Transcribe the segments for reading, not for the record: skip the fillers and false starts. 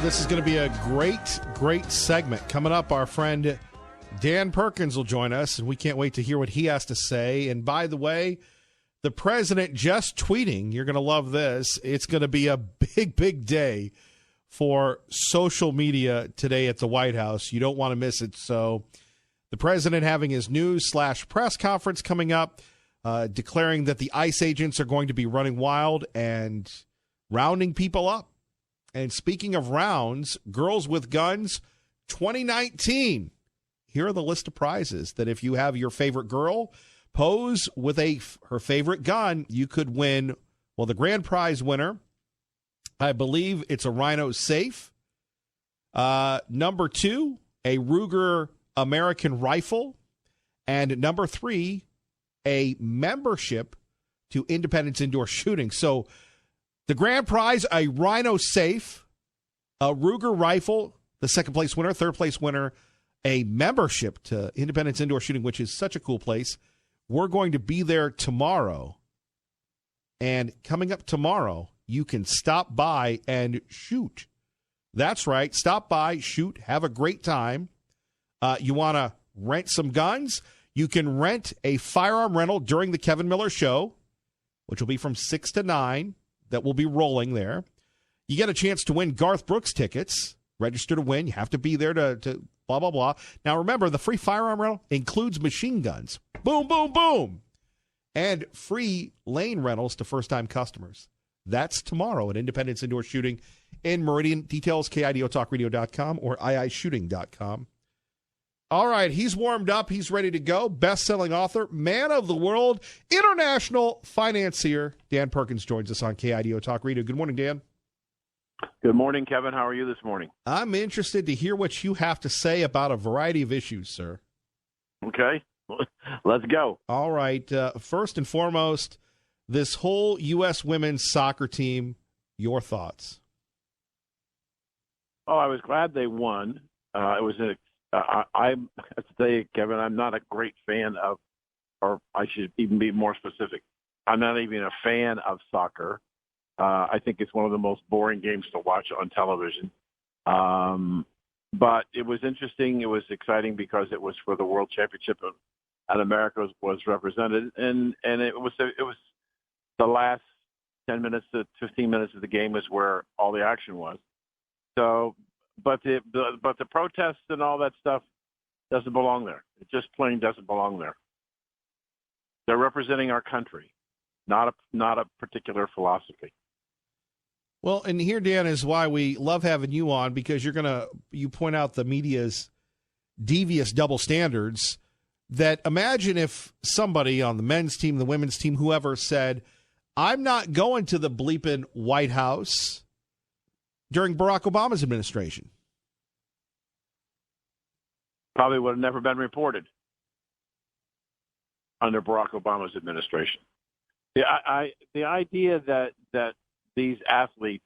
This is going to be a great segment. Coming up, our friend Dan Perkins will join us, and we can't wait to hear what he has to say. And by the way, the president just tweeting, you're going to love this, it's going to be a big day for social media today at the White House. You don't want to miss it. So the president having his news/press conference coming up, declaring that the ICE agents are going to be running wild and rounding people up. And speaking of rounds, Girls with Guns 2019. Here are the list of prizes that if you have your favorite girl pose with her favorite gun, you could win. Well, the grand prize winner, I believe it's a Rhino safe. Number 2, a Ruger American rifle. And number 3, a membership to Independence Indoor Shooting. So the grand prize, a Rhino safe, a Ruger rifle, the second place winner, third place winner, a membership to Independence Indoor Shooting, which is such a cool place. We're going to be there tomorrow. And coming up tomorrow, you can stop by and shoot. That's right. Stop by, shoot, have a great time. You want to rent some guns? You can rent a firearm rental during the Kevin Miller Show, which will be from 6 to 9. That will be rolling there. You get a chance to win Garth Brooks tickets. Register to win. You have to be there to blah, blah, blah. Now, remember, the free firearm rental includes machine guns. Boom, boom, boom. And free lane rentals to first-time customers. That's tomorrow at Independence Indoor Shooting in Meridian. Details, KIDOTalkRadio.com or iishooting.com. All right, he's warmed up. He's ready to go. Best-selling author, man of the world, international financier. Dan Perkins joins us on KIDO Talk Radio. Good morning, Dan. Good morning, Kevin. How are you this morning? I'm interested to hear what you have to say about a variety of issues, sir. Okay, let's go. All right. First and foremost, this whole U.S. women's soccer team, your thoughts? Oh, I was glad they won. It was I have to say, Kevin, I'm not a great fan of, or I should even be more specific, I'm not even a fan of soccer. I think it's one of the most boring games to watch on television. But it was interesting. It was exciting because it was for the World Championship, and America was represented. And it was the last 10 minutes to 15 minutes of the game is where all the action was. So. But the protests and all that stuff doesn't belong there. It just plain doesn't belong there. They're representing our country, not a particular philosophy. Well, and here, Dan, is why we love having you on, because you point out the media's devious double standards. That imagine if somebody on the men's team, the women's team, whoever said, "I'm not going to the bleeping White House." During Barack Obama's administration? Probably would have never been reported under Barack Obama's administration. The idea that these athletes,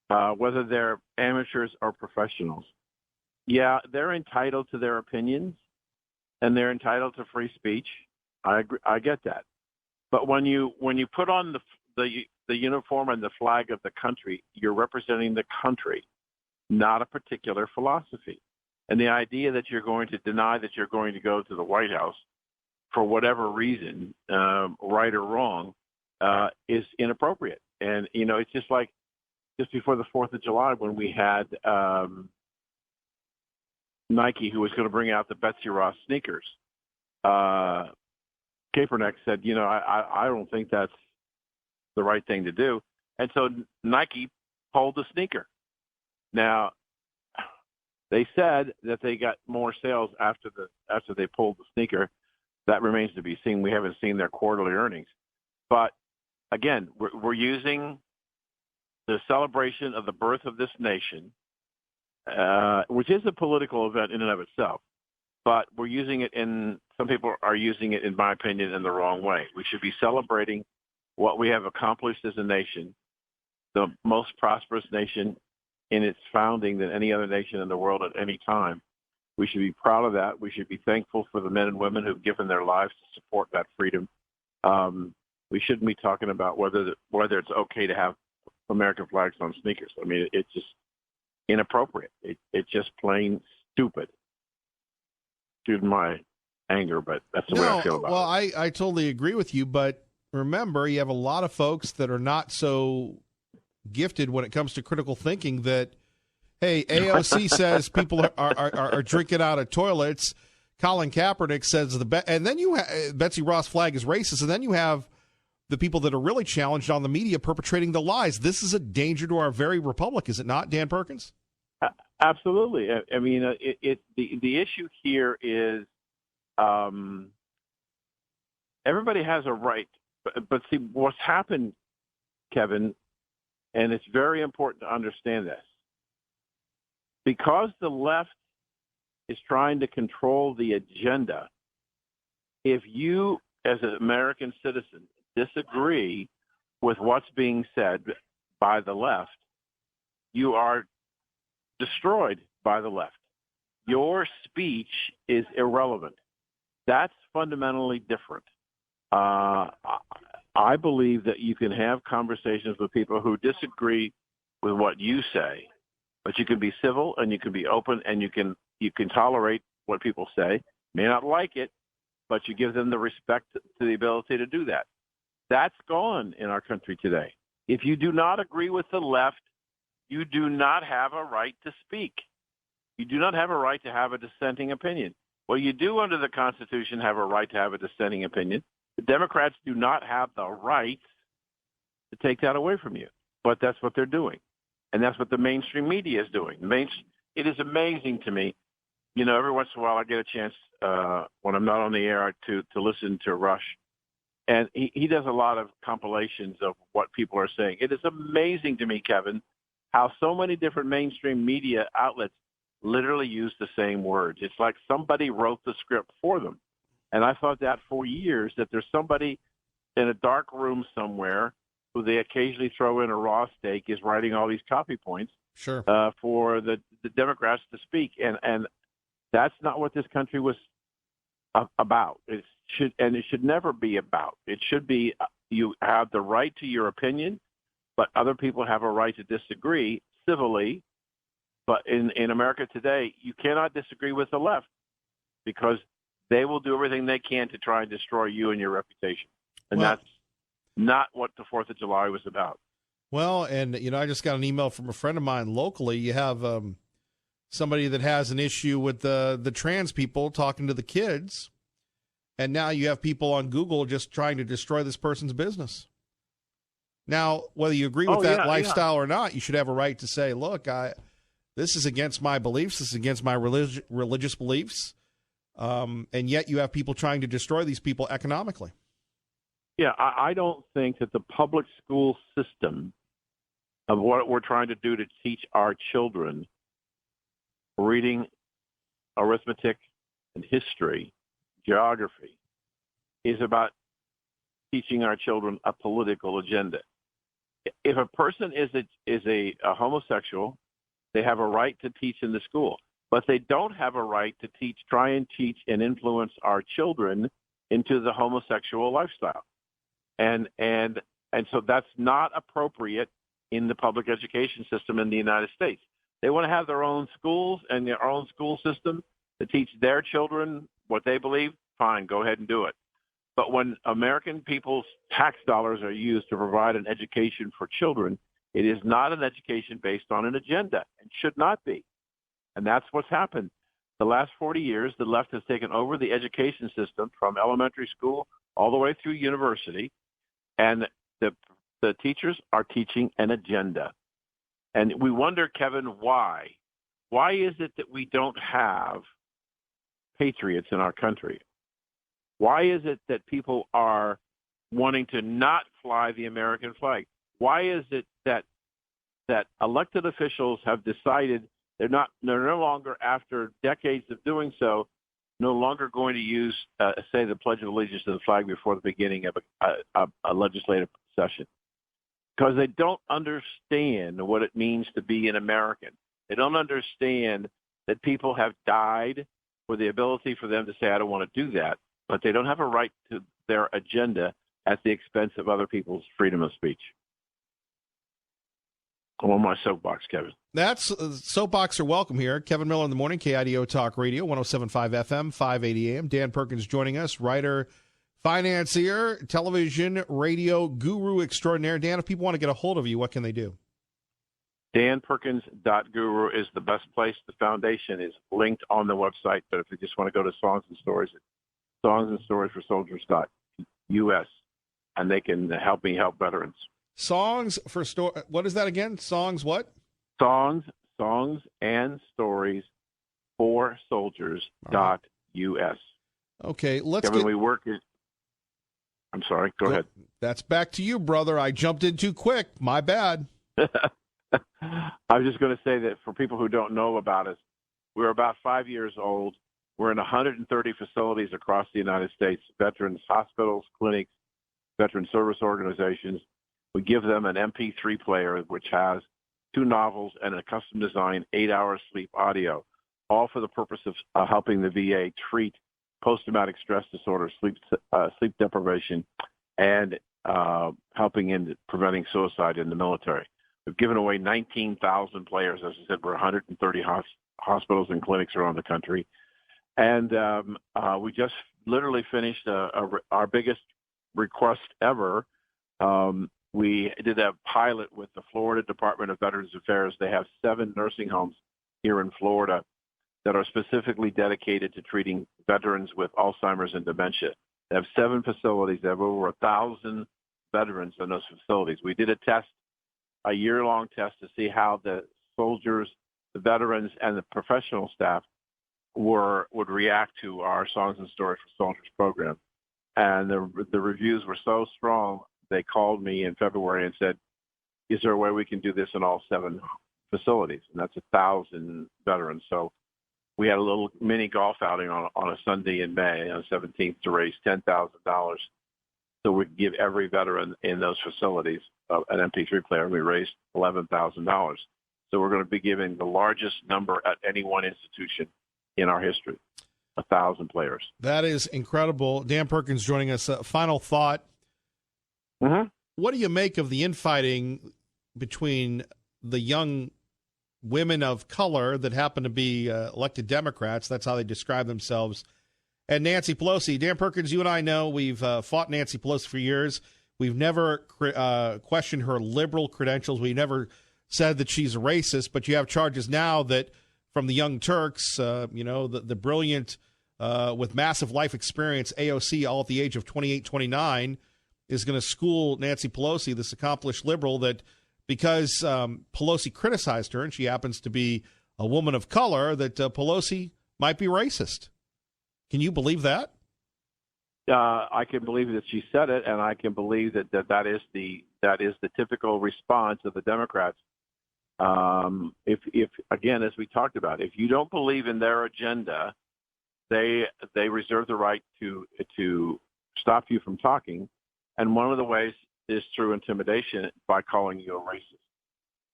whether they're amateurs or professionals, yeah, they're entitled to their opinions and they're entitled to free speech. I agree, I get that. But when you put on the uniform and the flag of the country, you're representing the country, not a particular philosophy. And the idea that you're going to deny that you're going to go to the White House for whatever reason, right or wrong, is inappropriate. And, it's just like just before the 4th of July when we had Nike, who was going to bring out the Betsy Ross sneakers. Kaepernick said, I don't think that's the right thing to do. And so Nike pulled the sneaker. Now, they said that they got more sales after they pulled the sneaker. That remains to be seen. We haven't seen their quarterly earnings. But again, we're using the celebration of the birth of this nation, which is a political event in and of itself. But we're using it some people are using it, in my opinion, in the wrong way. We should be celebrating what we have accomplished as a nation, the most prosperous nation in its founding than any other nation in the world at any time. We should be proud of that. We should be thankful for the men and women who've given their lives to support that freedom. We shouldn't be talking about whether it's okay to have American flags on sneakers. I mean, inappropriate. It's just plain stupid. Excuse my anger, but that's the way I feel about it. Well, I totally agree with you, but remember, you have a lot of folks that are not so gifted when it comes to critical thinking that, hey, AOC says people are drinking out of toilets. Colin Kaepernick says and then you Betsy Ross flag is racist, and then you have the people that are really challenged on the media perpetrating the lies. This is a danger to our very republic, is it not, Dan Perkins? Absolutely. I mean, the issue here is everybody has a right, but see what's happened, Kevin, and it's very important to understand this. Because the left is trying to control the agenda, if you, as an American citizen, disagree with what's being said by the left, you are destroyed by the left. Your speech is irrelevant. That's fundamentally different. I believe that you can have conversations with people who disagree with what you say, but you can be civil and you can be open and you can tolerate what people say. May not like it, but you give them the respect to the ability to do that. That's gone in our country today. If you do not agree with the left, you do not have a right to speak. You do not have a right to have a dissenting opinion. Well, you do under the Constitution have a right to have a dissenting opinion. The Democrats do not have the right to take that away from you, but that's what they're doing. And that's what the mainstream media is doing. It is amazing to me. You know, every once in a while I get a chance when I'm not on the air to listen to Rush. And he does a lot of compilations of what people are saying. It is amazing to me, Kevin, how so many different mainstream media outlets literally use the same words. It's like somebody wrote the script for them. And I thought that for years, that there's somebody in a dark room somewhere who they occasionally throw in a raw steak is writing all these copy points sure. For the Democrats to speak. And that's not what this country was about. It should never be about. It should be you have the right to your opinion, but other people have a right to disagree civilly. But in America today, you cannot disagree with the left because they will do everything they can to try and destroy you and your reputation. And that's not what the 4th of July was about. Well, and, you know, I just got an email from a friend of mine locally. You have somebody that has an issue with the trans people talking to the kids. And now you have people on Google just trying to destroy this person's business. Now, whether you agree with that lifestyle or not, you should have a right to say, look, this is against my beliefs. This is against my religious beliefs. And yet you have people trying to destroy these people economically. Yeah, I don't think that the public school system of what we're trying to do to teach our children reading, arithmetic, and history, geography, is about teaching our children a political agenda. If a person is a homosexual, they have a right to teach in the school, but they don't have a right to try and teach and influence our children into the homosexual lifestyle. And so that's not appropriate in the public education system in the United States. They want to have their own schools and their own school system to teach their children what they believe. Fine, go ahead and do it. But when American people's tax dollars are used to provide an education for children, it is not an education based on an agenda. It should not be. And that's what's happened. The last 40 years, the left has taken over the education system from elementary school all the way through university, and the teachers are teaching an agenda. And we wonder, Kevin, why? Why is it that we don't have patriots in our country? Why is it that people are wanting to not fly the American flag? Why is it that elected officials have decided they're no longer, after decades of doing so, no longer going to use, say, the Pledge of Allegiance to the flag before the beginning of a legislative session? Because they don't understand what it means to be an American. They don't understand that people have died for the ability for them to say, I don't want to do that, but they don't have a right to their agenda at the expense of other people's freedom of speech. I'm on my soapbox, Kevin. That's soapbox are welcome here. Kevin Miller in the morning, KIDO Talk Radio, 107.5 FM, 580 AM. Dan Perkins joining us, writer, financier, television, radio guru extraordinaire. Dan, if people want to get a hold of you, what can they do? DanPerkins.guru is the best place. The foundation is linked on the website, but if you just want to go to Songs and Stories, it's songsandstoriesforsoldiers.us, and they can help me help veterans. What is that again? Songs what? Songs and Stories for Soldiers.us. Okay, Kevin, we work it. I'm sorry, go ahead. That's back to you, brother. I jumped in too quick. My bad. I was just going to say that for people who don't know about us, we're about 5 years old. We're in 130 facilities across the United States, veterans hospitals, clinics, veteran service organizations. We give them an MP3 player, which has 2 novels and a custom-designed 8-hour sleep audio, all for the purpose of helping the VA treat post-traumatic stress disorder, sleep deprivation, and helping in preventing suicide in the military. We've given away 19,000 players. As I said, we're 130 hospitals and clinics around the country. And we just literally finished our biggest request ever. We did a pilot with the Florida Department of Veterans Affairs. They have 7 nursing homes here in Florida that are specifically dedicated to treating veterans with Alzheimer's and dementia. They have 7 facilities. They have over 1,000 veterans in those facilities. We did a year-long test to see how the soldiers, the veterans, and the professional staff would react to our Songs and Stories for Soldiers program. And the reviews were so strong, they called me in February and said, is there a way we can do this in all 7 facilities? And that's 1,000 veterans. So we had a little mini golf outing on a Sunday in May on the 17th to raise $10,000 so we could give every veteran in those facilities an MP3 player. We raised $11,000. So we're going to be giving the largest number at any one institution in our history, 1,000 players. That is incredible. Dan Perkins joining us. Final thought. Mm-hmm. What do you make of the infighting between the young women of color that happen to be elected Democrats? That's how they describe themselves. And Nancy Pelosi. Dan Perkins, you and I know we've fought Nancy Pelosi for years. We've never questioned her liberal credentials. We never said that she's a racist, but you have charges now that from the Young Turks, the brilliant, with massive life experience, AOC, all at the age of 28, 29, is going to school Nancy Pelosi, this accomplished liberal, that because Pelosi criticized her, and she happens to be a woman of color, that Pelosi might be racist. Can you believe that? I can believe that she said it, and I can believe that is the typical response of the Democrats. If again, as we talked about, if you don't believe in their agenda, they reserve the right to stop you from talking, and one of the ways is through intimidation by calling you a racist.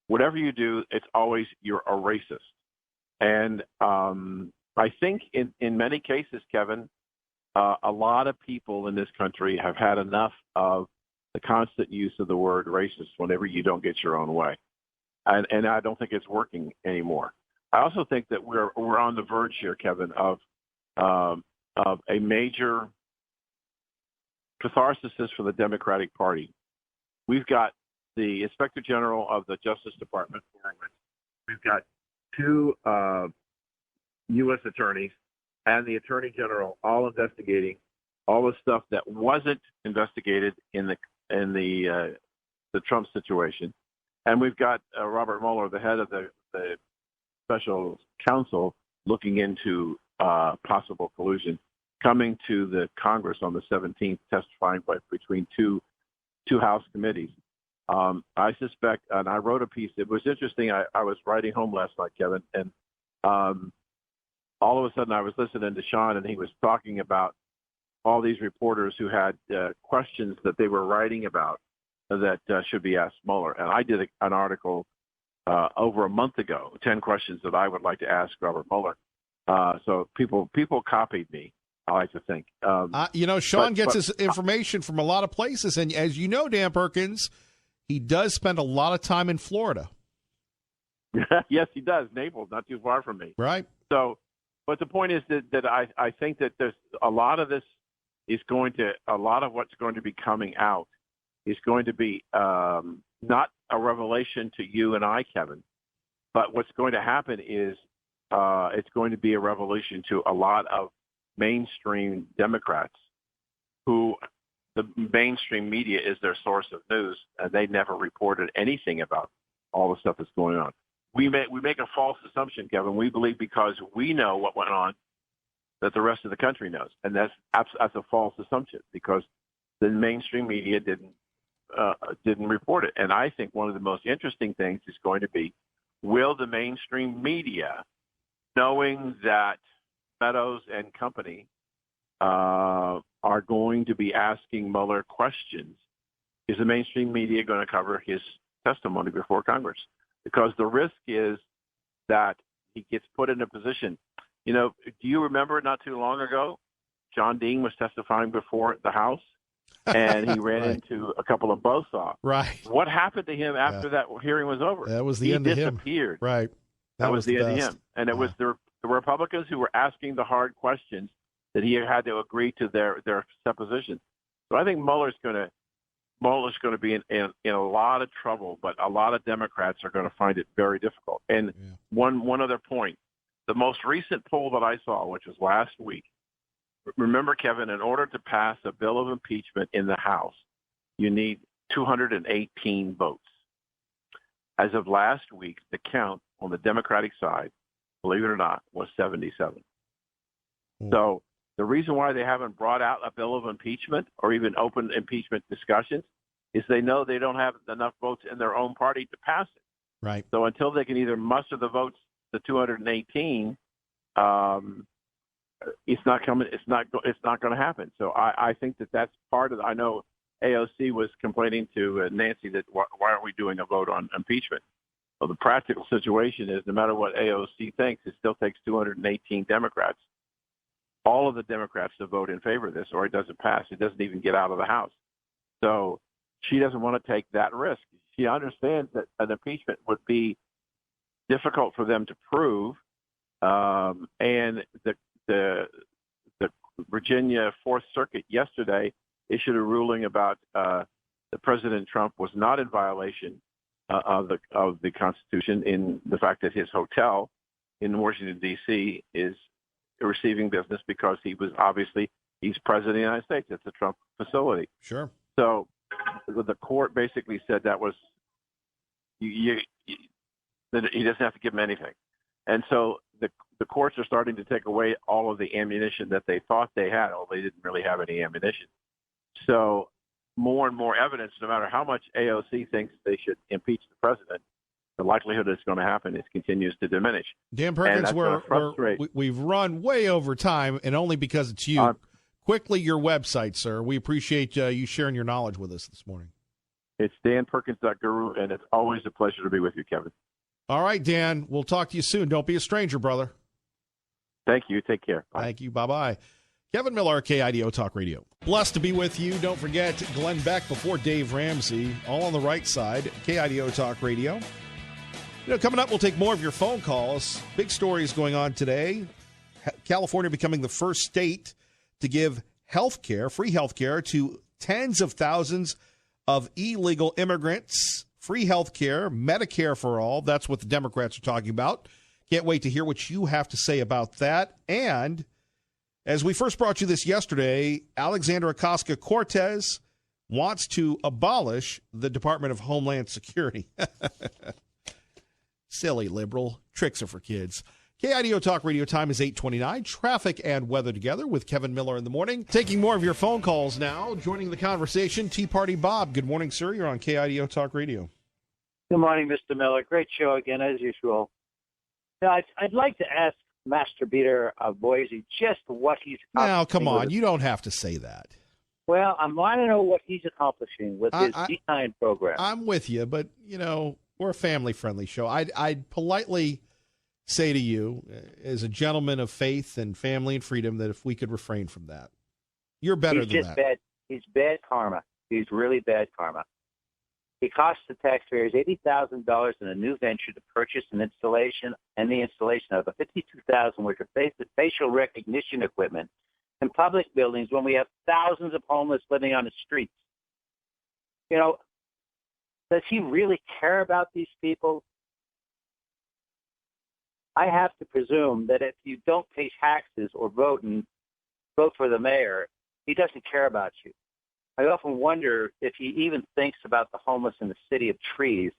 Whatever you do, it's always you're a racist, and I think in many cases, Kevin, a lot of people in this country have had enough of the constant use of the word racist whenever you don't get your own way. And I don't think it's working anymore. I also think that we're on the verge here, Kevin, of a major catharsis for the Democratic Party. We've got the Inspector General of the Justice Department. We've got 2 U.S. attorneys and the Attorney General all investigating all the stuff that wasn't investigated in the Trump situation. And we've got Robert Mueller, the head of the special counsel, looking into possible collusion, coming to the Congress on the 17th, testifying between two House committees. I suspect, and I wrote a piece. It was interesting. I was riding home last night, Kevin, and all of a sudden I was listening to Sean, and he was talking about all these reporters who had questions that they were writing about that should be asked Mueller. And I did an article over a month ago, 10 questions that I would like to ask Robert Mueller. So people copied me, I like to think. Sean gets his information from a lot of places. And as you know, Dan Perkins, he does spend a lot of time in Florida. Yes, he does. Naples, not too far from me. Right. So, but the point is that I think that there's a lot of this is going to, a lot of what's going to be coming out is going to be not a revelation to you and I, Kevin, but what's going to happen is it's going to be a revelation to a lot of mainstream Democrats who the mainstream media is their source of news, and they never reported anything about all the stuff that's going on. We make a false assumption, Kevin. We believe because we know what went on that the rest of the country knows, and that's a false assumption because the mainstream media didn't report it. And I think one of the most interesting things is going to be, will the mainstream media, knowing that Meadows and company are going to be asking Mueller questions, is the mainstream media going to cover his testimony before Congress? Because the risk is that he gets put in a position. You know, do you remember not too long ago, John Dean was testifying before the House, and he ran right. into a couple of buzzsaws. Right. What happened to him after that hearing was over? That was the end of him. He disappeared. Right. That was the end of him. And it was the Republicans who were asking the hard questions that he had to agree to their suppositions. So I think Mueller's going to be in a lot of trouble, but a lot of Democrats are going to find it very difficult. And one other point, the most recent poll that I saw, which was last week, remember, Kevin, in order to pass a bill of impeachment in the House, you need 218 votes. As of last week, the count on the Democratic side, believe it or not, was 77. So the reason why they haven't brought out a bill of impeachment or even open impeachment discussions is they know they don't have enough votes in their own party to pass it. Right. So until they can either muster the votes, the 218, it's not coming. It's not going to happen. So I think that's part of. I know AOC was complaining to Nancy that why aren't we doing a vote on impeachment? Well, the practical situation is no matter what AOC thinks, it still takes 218 Democrats, all of the Democrats, to vote in favor of this, or it doesn't pass. It doesn't even get out of the House. So she doesn't want to take that risk. She understands that an impeachment would be difficult for them to prove, and the Virginia Fourth Circuit yesterday issued a ruling about the President Trump was not in violation of the Constitution in the fact that his hotel in Washington, D.C. is receiving business because he's president of the United States. It's a Trump facility. Sure. So the court basically said that was that he doesn't have to give him anything. And so the courts are starting to take away all of the ammunition that they thought they had, although they didn't really have any ammunition. So more and more evidence, no matter how much AOC thinks they should impeach the president, the likelihood it's going to happen continues to diminish. Dan Perkins, we've run way over time, and only because it's you. Quickly, your website, sir. We appreciate you sharing your knowledge with us this morning. It's danperkins.guru, and it's always a pleasure to be with you, Kevin. All right, Dan. We'll talk to you soon. Don't be a stranger, brother. Thank you. Take care. Bye. Thank you. Bye-bye. Kevin Miller, KIDO Talk Radio. Blessed to be with you. Don't forget Glenn Beck before Dave Ramsey, all on the right side, KIDO Talk Radio. Coming up, we'll take more of your phone calls. Big stories going on today. California becoming the first state to give health care, free health care, to tens of thousands of illegal immigrants. Free health care, Medicare for all. That's what the Democrats are talking about. Can't wait to hear what you have to say about that. And as we first brought you this yesterday, Alexandra Ocasio-Cortez wants to abolish the Department of Homeland Security. Silly liberal. Tricks are for kids. KIDO Talk Radio, time is 8:29. Traffic and weather together with Kevin Miller in the morning. Taking more of your phone calls now. Joining the conversation, Tea Party Bob. Good morning, sir. You're on KIDO Talk Radio. Good morning, Mr. Miller. Great show again, as usual. Now, I'd like to ask Master Beater of Boise just what he's accomplishing. Now, come on. You don't have to say that. Well, I want to know what he's accomplishing with his D9 program. I'm with you, but, we're a family-friendly show. I'd politely say to you, as a gentleman of faith and family and freedom, that if we could refrain from that. You're better than that. He's bad karma. He's really bad karma. It costs the taxpayers $80,000 in a new venture to purchase the installation of a 52,000 worth of facial recognition equipment in public buildings when we have thousands of homeless living on the streets. You know, does he really care about these people? I have to presume that if you don't pay taxes or vote for the mayor, he doesn't care about you. I often wonder if he even thinks about the homeless in the city of trees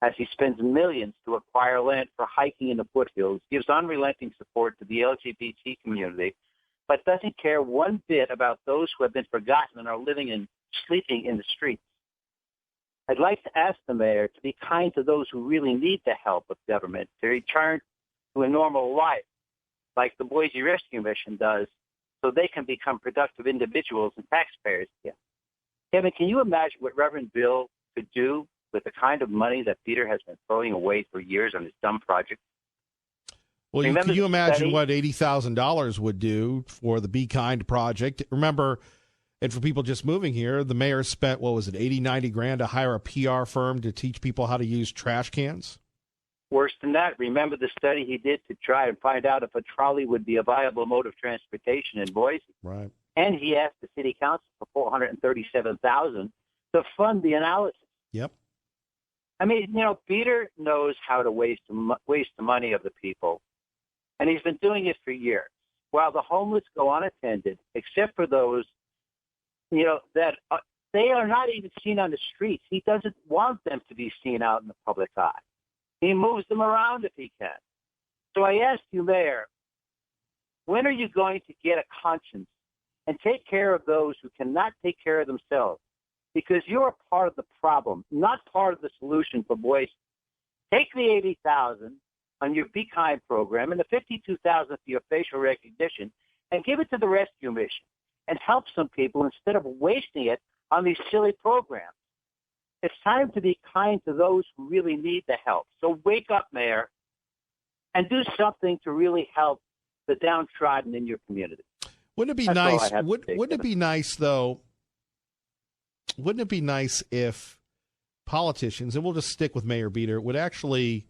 as he spends millions to acquire land for hiking in the foothills, gives unrelenting support to the LGBT community, but doesn't care one bit about those who have been forgotten and are sleeping in the streets. I'd like to ask the mayor to be kind to those who really need the help of government to return to a normal life, like the Boise Rescue Mission does, so they can become productive individuals and taxpayers again. Kevin, can you imagine what Reverend Bill could do with the kind of money that Peter has been throwing away for years on his dumb project? Well, can you imagine what $80,000 would do for the Be Kind project? Remember, and for people just moving here, the mayor spent, what was it, 80, 90 grand to hire a PR firm to teach people how to use trash cans? Worse than that, remember the study he did to try and find out if a trolley would be a viable mode of transportation in Boise? Right. And he asked the city council for $437,000 to fund the analysis. Yep. I mean, you know, Peter knows how to waste the money of the people, and he's been doing it for years. While the homeless go unattended, except for those, you know, that they are not even seen on the streets. He doesn't want them to be seen out in the public eye. He moves them around if he can. So I ask you, Mayor, when are you going to get a conscience and take care of those who cannot take care of themselves? Because you're part of the problem, not part of the solution for Boise. Take the $80,000 on your Be Kind program and the $52,000 for your facial recognition and give it to the rescue mission and help some people instead of wasting it on these silly programs. It's time to be kind to those who really need the help. So wake up, Mayor, and do something to really help the downtrodden in your community. Wouldn't it be nice? Wouldn't it be nice, though? Wouldn't it be nice if politicians, and we'll just stick with Mayor Beater, would actually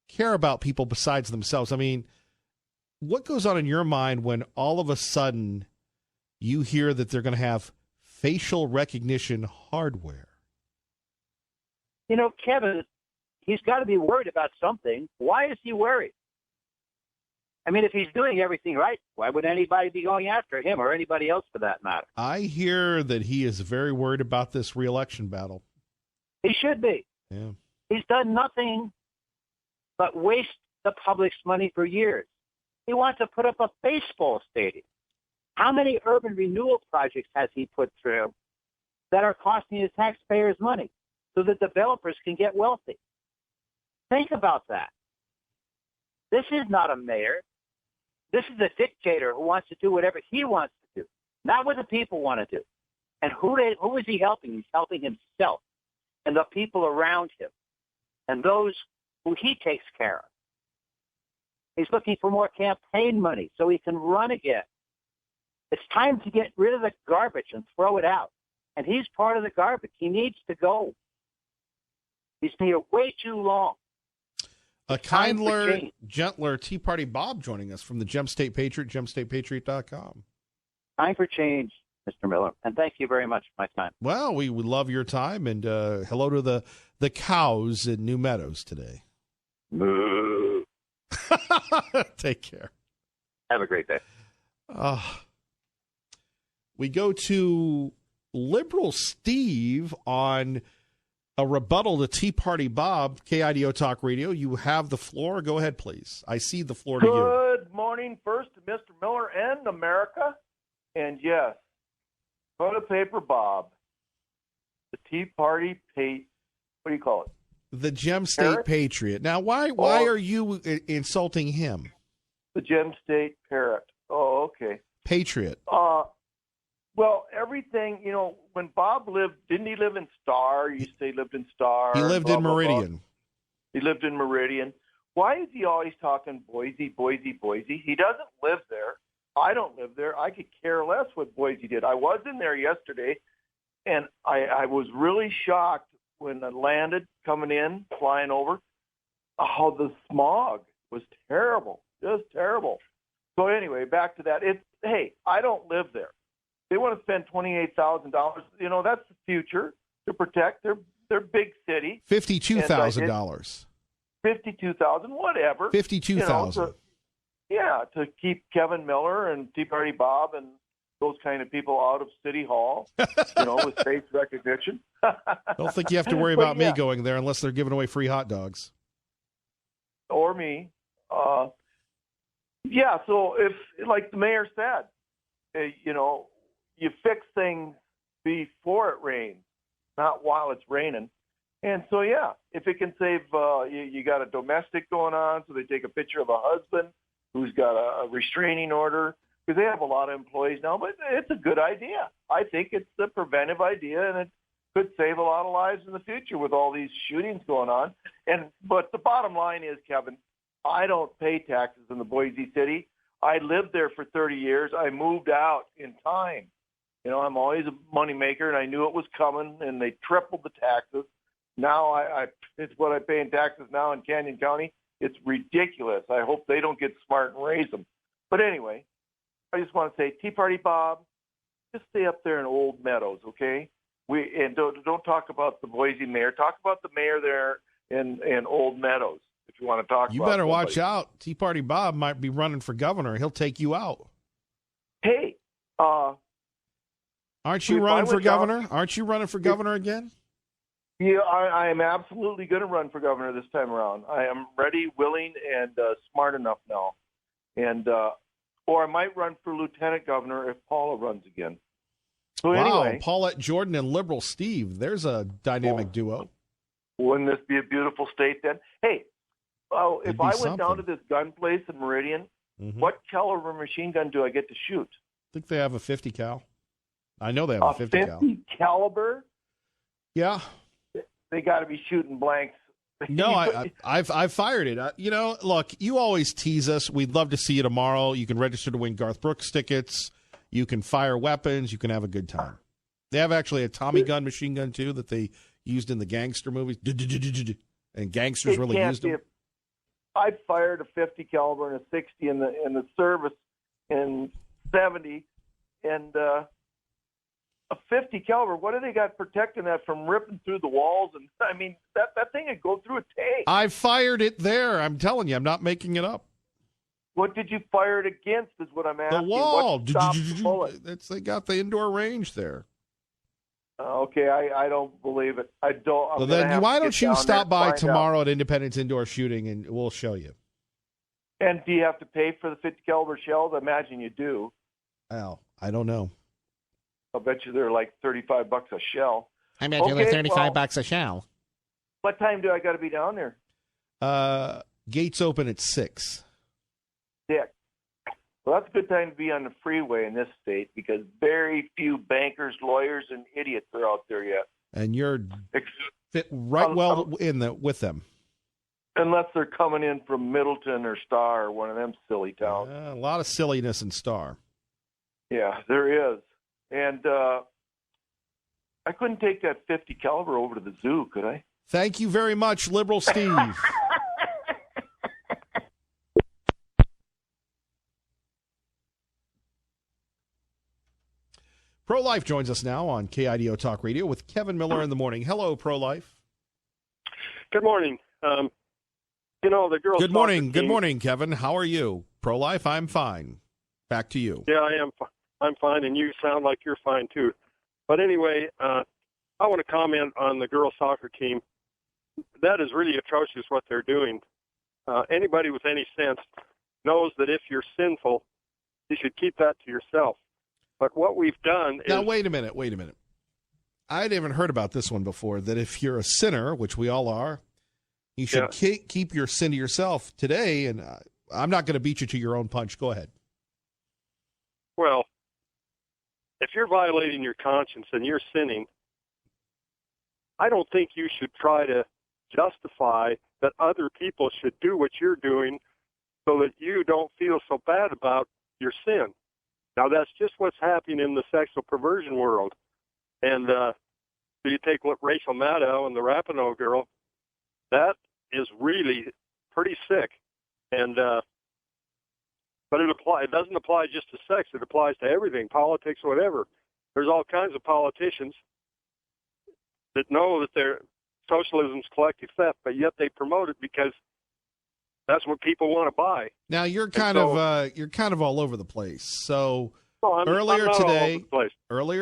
care about people besides themselves? I mean, what goes on in your mind when all of a sudden you hear that they're going to have facial recognition hardware? You know, Kevin, he's got to be worried about something. Why is he worried? I mean, if he's doing everything right, why would anybody be going after him or anybody else for that matter? I hear that he is very worried about this reelection battle. He should be. Yeah. He's done nothing but waste the public's money for years. He wants to put up a baseball stadium. How many urban renewal projects has he put through that are costing his taxpayers money so that developers can get wealthy? Think about that. This is not a mayor. This is a dictator who wants to do whatever he wants to do, not what the people want to do. And who is he helping? He's helping himself and the people around him and those who he takes care of. He's looking for more campaign money so he can run again. It's time to get rid of the garbage and throw it out. And he's part of the garbage. He needs to go. He's been here way too long. A kinder, gentler Tea Party Bob joining us from the Gem State Patriot, gemstatepatriot.com. Time for change, Mr. Miller, and thank you very much for my time. Well, we would love your time, and hello to the cows in New Meadows today. Moo. Take care. Have a great day. We go to Liberal Steve on a rebuttal to Tea Party Bob, KIDO Talk Radio. You have the floor. Go ahead, please. I cede the floor to you. Good morning first to Mr. Miller and America. And yes, toilet paper Bob, the Tea Party what do you call it? The Gem State Patriot. Now, why are you insulting him? The Gem State Parrot. Oh, okay. Patriot. Well, everything, you know, when Bob lived, didn't he live in Star? You say he lived in Star. He lived in Meridian. He lived in Meridian. Why is he always talking Boise, Boise, Boise? He doesn't live there. I don't live there. I could care less what Boise did. I was in there yesterday, and I was really shocked when I landed, coming in, flying over. Oh, the smog was terrible, just terrible. So anyway, back to that. Hey, I don't live there. They want to spend $28,000. You know, that's the future to protect their big city. $52,000. $52,000, whatever. $52,000. To keep Kevin Miller and Tea Party Bob and those kind of people out of City Hall, with face recognition. Don't think you have to worry about me going there unless they're giving away free hot dogs. Or me. So if, like the mayor said, you fix things before it rains, not while it's raining. And so, if it can save, you got a domestic going on, so they take a picture of a husband who's got a restraining order, because they have a lot of employees now, but it's a good idea. I think it's a preventive idea, and it could save a lot of lives in the future with all these shootings going on. But the bottom line is, Kevin, I don't pay taxes in the Boise City. I lived there for 30 years. I moved out in time. I'm always a moneymaker, and I knew it was coming, and they tripled the taxes. Now it's what I pay in taxes now in Canyon County. It's ridiculous. I hope they don't get smart and raise them. But anyway, I just want to say, Tea Party Bob, just stay up there in Old Meadows, okay? And don't talk about the Boise mayor. Talk about the mayor there in Old Meadows if you want to talk about. You better somebody. watch out. Tea Party Bob might be running for governor. He'll take you out. Hey, aren't you running for governor? Aren't you running for governor again? Yeah, I am absolutely going to run for governor this time around. I am ready, willing, and smart enough now. And or I might run for lieutenant governor if Paula runs again. So anyway, Paulette Jordan and Liberal Steve. There's a dynamic duo. Wouldn't this be a beautiful state then? Hey, if I went down to this gun place in Meridian, what caliber machine gun do I get to shoot? I think they have a 50 cal. I know they have a 50 cal. 50 caliber? Yeah. They got to be shooting blanks. No, I've fired it. Look, you always tease us. We'd love to see you tomorrow. You can register to win Garth Brooks tickets. You can fire weapons. You can have a good time. They have actually a Tommy gun machine gun too that they used in the gangster movies, and gangsters really used them. I fired a 50 caliber and a 60 in the service in 70, and a 50 caliber. What do they got protecting that from ripping through the walls? And I mean, that thing would go through a tank. I fired it there. I'm telling you, I'm not making it up. What did you fire it against? Is what I'm asking. The wall. What stopped the bullet? They got the indoor range there. Okay, I don't believe it. I don't. Well, then why don't you stop by tomorrow at Independence Indoor Shooting, and we'll show you. And do you have to pay for the 50 caliber shells? I imagine you do. Well, I don't know. I'll bet you they're like $35 a shell. I bet you they're $35 a shell. What time do I got to be down there? Gates open at 6. 6. Well, that's a good time to be on the freeway in this state because very few bankers, lawyers, and idiots are out there yet. And you're fit right well with them. Unless they're coming in from Middleton or Star or one of them silly towns. A lot of silliness in Star. Yeah, there is. And I couldn't take that 50 caliber over to the zoo, could I? Thank you very much, Liberal Steve. Pro-Life joins us now on KIDO Talk Radio with Kevin Miller in the morning. Hello, Pro-Life. Good morning. The girls. Good morning. Good morning, Kevin. How are you? Pro-Life, I'm fine. Back to you. Yeah, I am. I'm fine, and you sound like you're fine, too. But anyway, I want to comment on the girls' soccer team. That is really atrocious what they're doing. Anybody with any sense knows that if you're sinful, you should keep that to yourself. But what we've done is... Now, wait a minute. I'd even heard about this one before, that if you're a sinner, which we all are, you should keep your sin to yourself today, and I'm not going to beat you to your own punch. Go ahead. Well, if you're violating your conscience and you're sinning, I don't think you should try to justify that other people should do what you're doing so that you don't feel so bad about your sin. Now, that's just what's happening in the sexual perversion world. And So you take Rachel Maddow and the Rapinoe girl, that is really pretty sick. And but it doesn't apply just to sex. It applies to everything, politics, whatever. There's all kinds of politicians that know that socialism's collective theft, but yet they promote it because that's what people want to buy. Now you're kind of all over the place. So earlier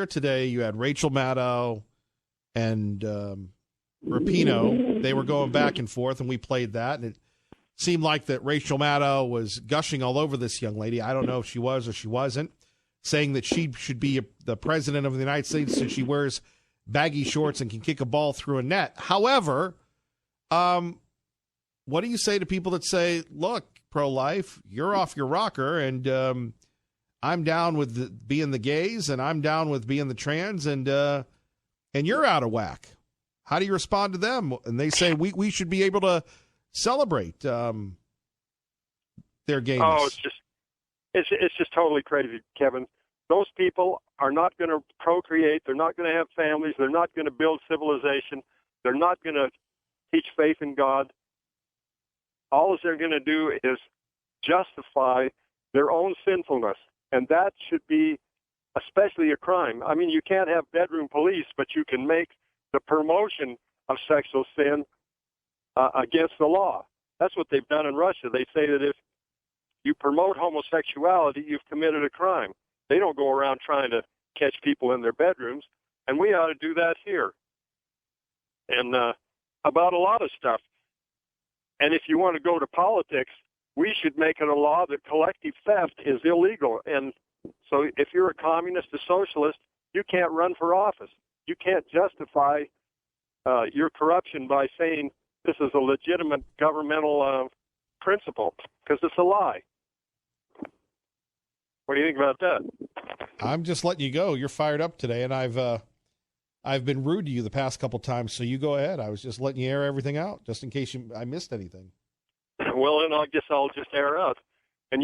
today, you had Rachel Maddow and Rapinoe. They were going back and forth, and we played that, and it seemed like that Rachel Maddow was gushing all over this young lady. I don't know if she was or she wasn't, saying that she should be the president of the United States since she wears baggy shorts and can kick a ball through a net. However, what do you say to people that say, look, pro-life, you're off your rocker, and I'm down with being the gays, and I'm down with being the trans, and you're out of whack? How do you respond to them? And they say we should be able to celebrate their gayness. Oh, it's just totally crazy, Kevin. Those people are not going to procreate. They're not going to have families. They're not going to build civilization. They're not going to teach faith in God. All they're going to do is justify their own sinfulness, and that should be especially a crime. I mean, you can't have bedroom police, but you can make the promotion of sexual sin against the law. That's what they've done in Russia. They say that if you promote homosexuality, you've committed a crime. They don't go around trying to catch people in their bedrooms, and we ought to do that here. And about a lot of stuff. And if you want to go to politics, we should make it a law that collective theft is illegal. And so if you're a communist, a socialist, you can't run for office. You can't justify your corruption by saying this is a legitimate governmental principle, because it's a lie. What do you think about that? I'm just letting you go. You're fired up today, and I've been rude to you the past couple times, so you go ahead. I was just letting you air everything out, just in case I missed anything. Well, then I guess I'll just air out. And,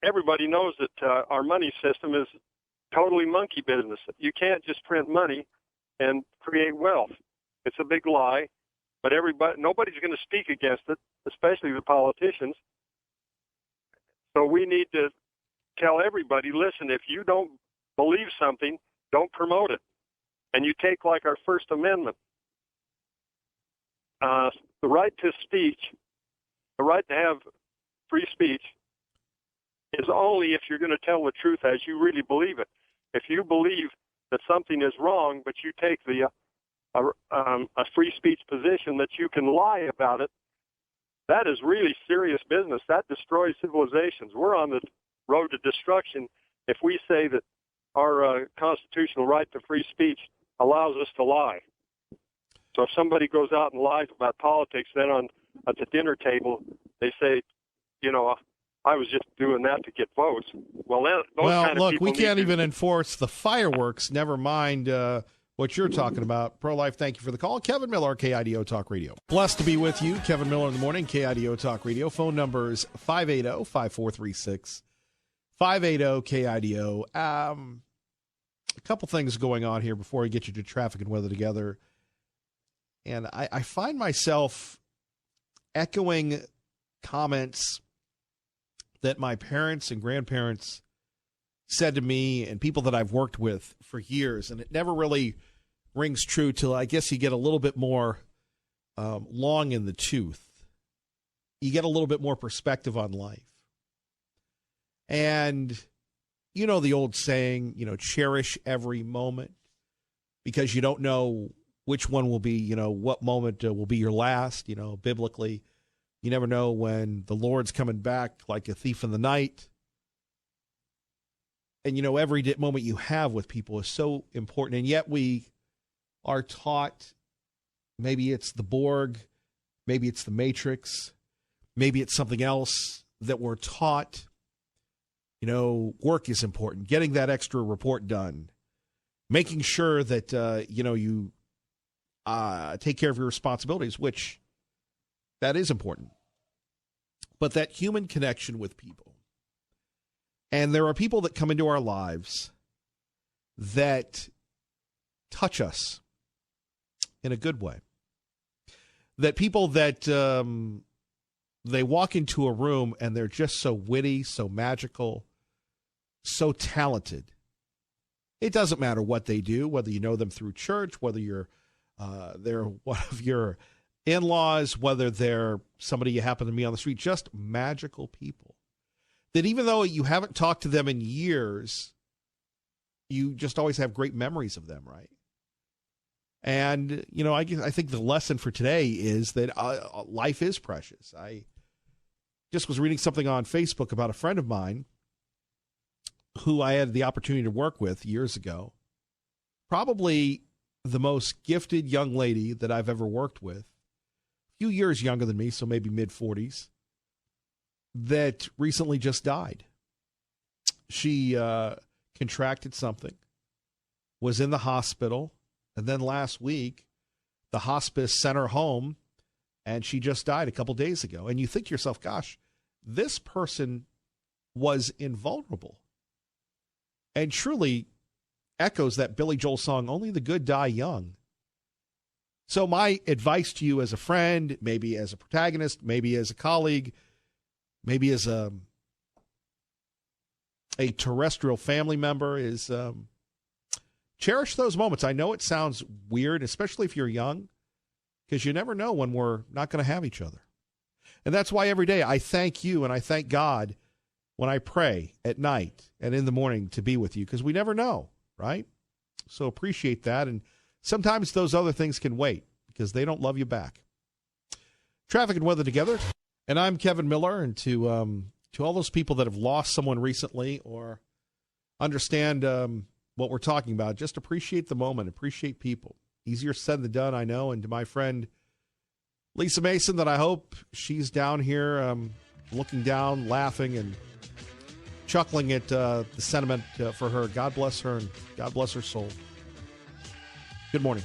everybody knows that our money system is totally monkey business. You can't just print money and create wealth. It's a big lie, but nobody's going to speak against it, especially the politicians. So we need to tell everybody, listen, if you don't believe something, don't promote it. And you take like our First Amendment, the right to speech, the right to have free speech is only if you're going to tell the truth as you really believe it. If you believe that something is wrong, but you take a free speech position that you can lie about it, that is really serious business. That destroys civilizations. We're on the road to destruction if we say that our constitutional right to free speech allows us to lie. So if somebody goes out and lies about politics, then at the dinner table, they say, I was just doing that to get votes. Well, look, we can't even enforce the fireworks, never mind what you're talking about. Pro-life, thank you for the call. Kevin Miller, KIDO Talk Radio. Blessed to be with you. Kevin Miller in the morning, KIDO Talk Radio. Phone number is 580-5436. 580-KIDO. A couple things going on here before I get you to traffic and weather together. And I find myself echoing comments that my parents and grandparents said to me and people that I've worked with for years. And it never really rings true till I guess you get a little bit more long in the tooth. You get a little bit more perspective on life. And you know the old saying, cherish every moment because you don't know which one will be, what moment will be your last, biblically. You never know when the Lord's coming back like a thief in the night. And, every moment you have with people is so important. And yet we are taught, maybe it's the Borg, maybe it's the Matrix, maybe it's something else that we're taught. Work is important. Getting that extra report done. Making sure that, you take care of your responsibilities, which that is important. But that human connection with people. And there are people that come into our lives that touch us in a good way. That people that they walk into a room and they're just so witty, so magical, so talented. It doesn't matter what they do, whether you know them through church, whether they're one of your in-laws, whether they're somebody you happen to meet on the street, just magical people. That even though you haven't talked to them in years, you just always have great memories of them, right? And, I think the lesson for today is that life is precious. I just was reading something on Facebook about a friend of mine who I had the opportunity to work with years ago. Probably the most gifted young lady that I've ever worked with. A few years younger than me, so maybe mid-40s, that recently just died. She contracted something, was in the hospital, and then last week, the hospice sent her home, and she just died a couple days ago. And you think to yourself, gosh, this person was invulnerable. And truly echoes that Billy Joel song, "Only the Good Die Young." So my advice to you as a friend, maybe as a protagonist, maybe as a colleague, maybe as a terrestrial family member is cherish those moments. I know it sounds weird, especially if you're young, because you never know when we're not going to have each other. And that's why every day I thank you and I thank God when I pray at night and in the morning to be with you, because we never know, right? So appreciate that. And sometimes those other things can wait because they don't love you back. Traffic and weather together. And I'm Kevin Miller. And to all those people that have lost someone recently or understand what we're talking about, just appreciate the moment, appreciate people. Easier said than done, I know. And to my friend Lisa Mason, that I hope she's down here looking down, laughing, and chuckling at the sentiment for her. God bless her and God bless her soul. Good morning.